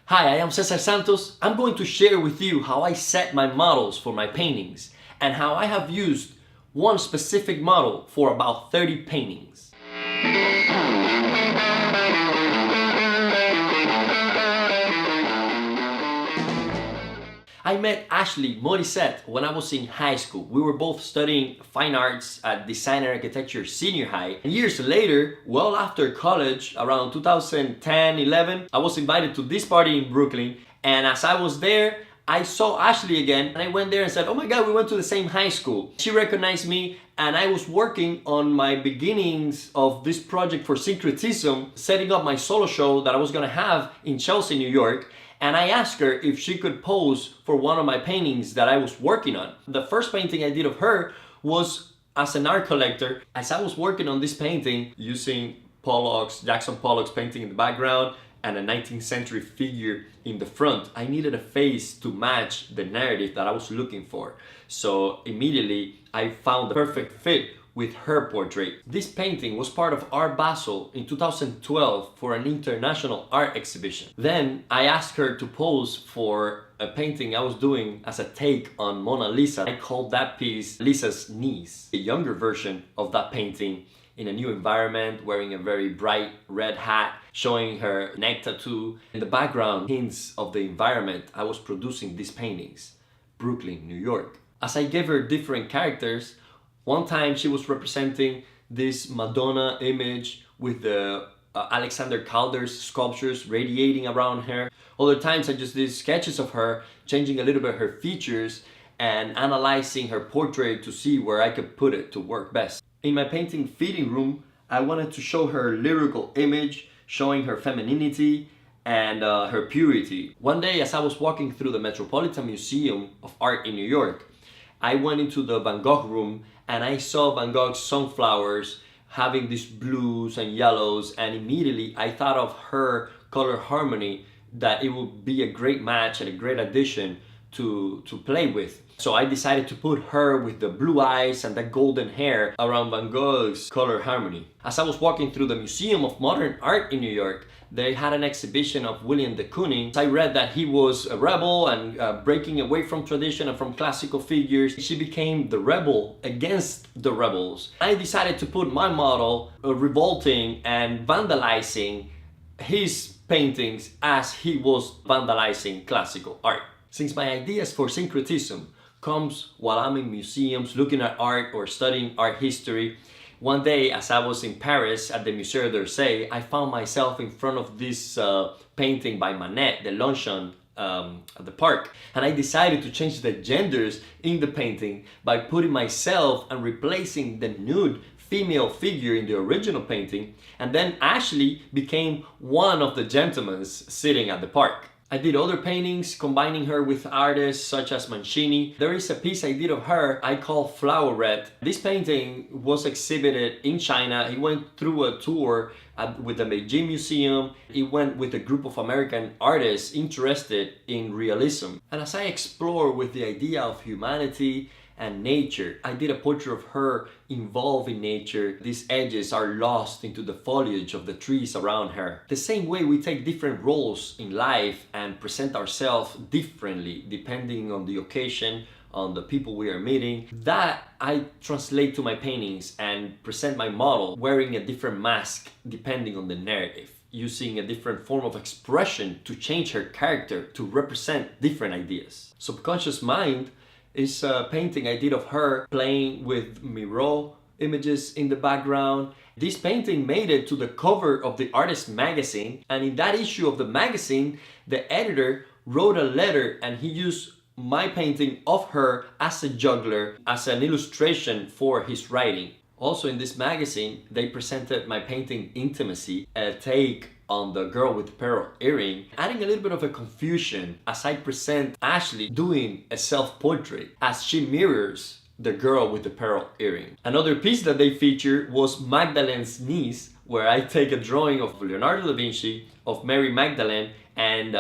Hi, I am Cesar Santos. I'm going to share with you how I set my models for my paintings and how I have used one specific model for about 30 paintings. I met Ashley Morissette when I was in high school. We were both studying fine arts at Design and Architecture Senior High. And years later, well after college, around 2010-11, I was invited to this party in Brooklyn. And as I was there, I saw Ashley again and I went there and said, oh my God, we went to the same high school. She recognized me and I was working on my beginnings of this project for syncretism, setting up my solo show that I was gonna have in Chelsea, New York. And I asked her if she could pose for one of my paintings that I was working on. The first painting I did of her was as an art collector. As I was working on this painting, using Jackson Pollock's painting in the background and a 19th century figure in the front, I needed a face to match the narrative that I was looking for. So immediately I found the perfect fit with her portrait. This painting was part of Art Basel in 2012 for an international art exhibition. Then I asked her to pose for a painting I was doing as a take on Mona Lisa. I called that piece Lisa's Niece, a younger version of that painting in a new environment, wearing a very bright red hat, showing her neck tattoo. In the background, hints of the environment I was producing these paintings, Brooklyn, New York. As I gave her different characters, one time she was representing this Madonna image with the Alexander Calder's sculptures radiating around her. Other times I just did sketches of her, changing a little bit her features and analyzing her portrait to see where I could put it to work best. In my painting Fitting Room, I wanted to show her lyrical image, showing her femininity and her purity. One day as I was walking through the Metropolitan Museum of Art in New York, I went into the Van Gogh room and I saw Van Gogh's sunflowers having these blues and yellows, and immediately I thought of her color harmony, that it would be a great match and a great addition to play with. So I decided to put her with the blue eyes and the golden hair around Van Gogh's color harmony. As I was walking through the Museum of Modern Art in New York, they had an exhibition of William de Kooning. I read that he was a rebel and breaking away from tradition and from classical figures. She became the rebel against the rebels. I decided to put my model revolting and vandalizing his paintings as he was vandalizing classical art. Since my ideas for syncretism comes while I'm in museums looking at art or studying art history, one day as I was in Paris at the Musée d'Orsay, I found myself in front of this painting by Manet, the Luncheon at the park. And I decided to change the genders in the painting by putting myself and replacing the nude female figure in the original painting, and then Ashley became one of the gentlemen sitting at the park. I did other paintings combining her with artists such as Mancini. There is a piece I did of her I call Flowerette. This painting was exhibited in China. It went through a tour with the Beijing Museum. It went with a group of American artists interested in realism. And as I explore with the idea of humanity and nature, I did a portrait of her involved in nature. These edges are lost into the foliage of the trees around her. The same way we take different roles in life and present ourselves differently depending on the occasion, on the people we are meeting, that I translate to my paintings and present my model wearing a different mask depending on the narrative, using a different form of expression to change her character to represent different ideas. Subconscious Mind is a painting I did of her playing with Miro images in the background. This painting made it to the cover of the Artist magazine, and in that issue of the magazine, the editor wrote a letter and he used my painting of her as a juggler, as an illustration for his writing. Also in this magazine, they presented my painting Intimacy, a take on the girl with the pearl earring, adding a little bit of a confusion as I present Ashley doing a self-portrait as she mirrors the girl with the pearl earring. Another piece that they featured was Magdalene's Niece, where I take a drawing of Leonardo da Vinci of Mary Magdalene and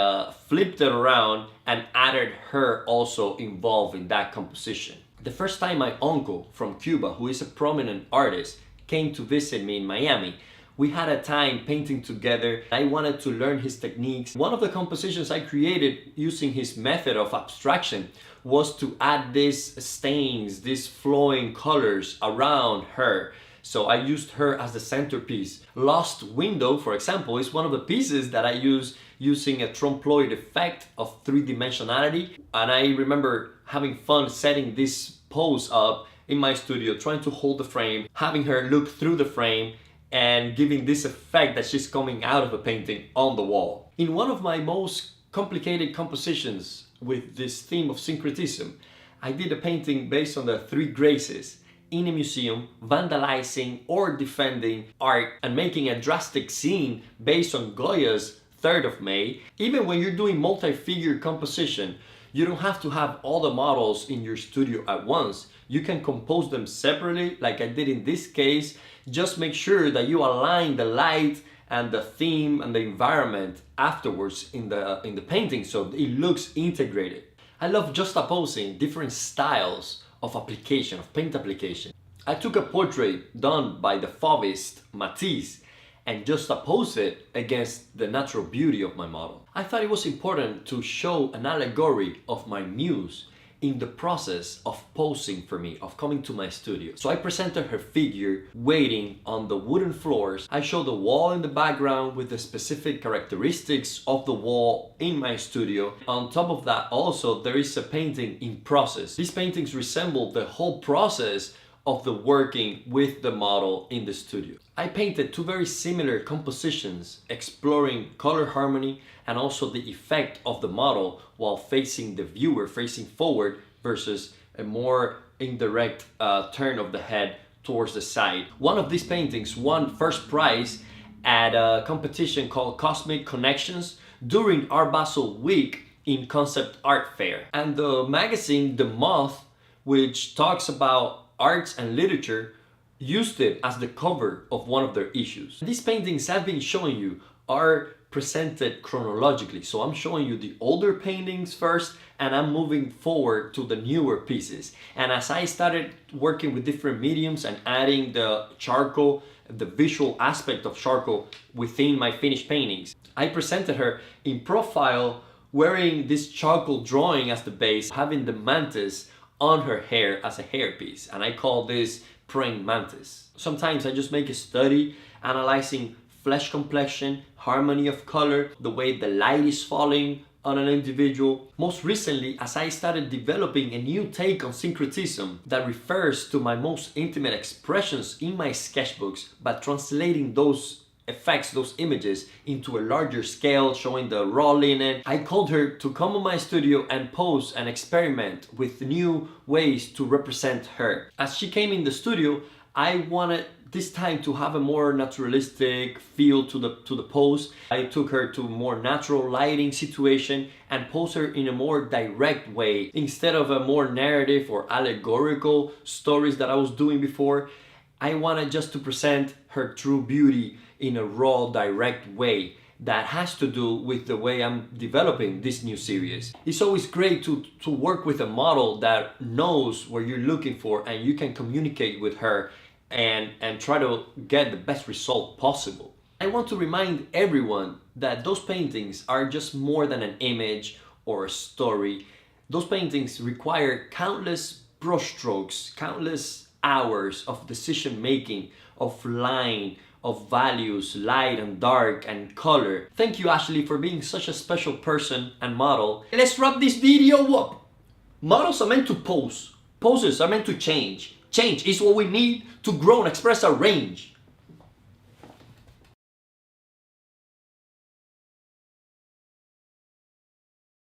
flipped it around and added her also involved in that composition. The first time my uncle from Cuba, who is a prominent artist, came to visit me in Miami, We had a time painting together. I wanted to learn his techniques. One of the compositions I created using his method of abstraction was to add these stains, these flowing colors around her. So I used her as the centerpiece. Lost Window, for example, is one of the pieces that I use using a trompe-l'oeil effect of three-dimensionality. And I remember having fun setting this pose up in my studio, trying to hold the frame, having her look through the frame, and giving this effect that she's coming out of a painting on the wall. In one of my most complicated compositions with this theme of syncretism, I did a painting based on the three graces: in a museum, vandalizing or defending art, and making a drastic scene based on Goya's 3rd of May. Even when you're doing multi-figure composition, you don't have to have all the models in your studio at once. You can compose them separately, like I did in this case. Just make sure that you align the light and the theme and the environment afterwards in the painting so it looks integrated. I love juxtaposing different styles of application, of paint application. I took a portrait done by the Fauvist Matisse and juxtaposed it against the natural beauty of my model. I thought it was important to show an allegory of my muse in the process of posing for me, of coming to my studio. So I presented her figure waiting on the wooden floors. I showed the wall in the background with the specific characteristics of the wall in my studio. On top of that, also, there is a painting in process. These paintings resemble the whole process of the working with the model in the studio. I painted two very similar compositions, exploring color harmony and also the effect of the model while facing the viewer, facing forward, versus a more indirect turn of the head towards the side. One of these paintings won first prize at a competition called Cosmic Connections during Art Basel Week in Concept Art Fair. And the magazine The Moth, which talks about arts and literature, used it as the cover of one of their issues. These paintings I've been showing you are presented chronologically. So I'm showing you the older paintings first, and I'm moving forward to the newer pieces. And as I started working with different mediums and adding the charcoal, the visual aspect of charcoal within my finished paintings, I presented her in profile wearing this charcoal drawing as the base, having the mantis on her hair as a hairpiece, and I call this praying mantis. Sometimes I just make a study analyzing flesh complexion, harmony of color, the way the light is falling on an individual. Most recently, as I started developing a new take on syncretism that refers to my most intimate expressions in my sketchbooks, but translating those effects, those images, into a larger scale, showing the raw linen, I called her to come to my studio and pose and experiment with new ways to represent her. As she came in the studio, I wanted this time to have a more naturalistic feel to the pose. I took her to a more natural lighting situation and posed her in a more direct way instead of a more narrative or allegorical stories that I was doing before. I wanted just to present her true beauty in a raw, direct way that has to do with the way I'm developing this new series. It's always great to work with a model that knows what you're looking for, and you can communicate with her and try to get the best result possible. I want to remind everyone that those paintings are just more than an image or a story. Those paintings require countless brushstrokes, countless hours of decision making, of line, of values, light and dark and color. Thank you, Ashley, for being such a special person and model. Let's wrap this video up. Models are meant to pose. Poses are meant to change. Change is what we need to grow and express our range.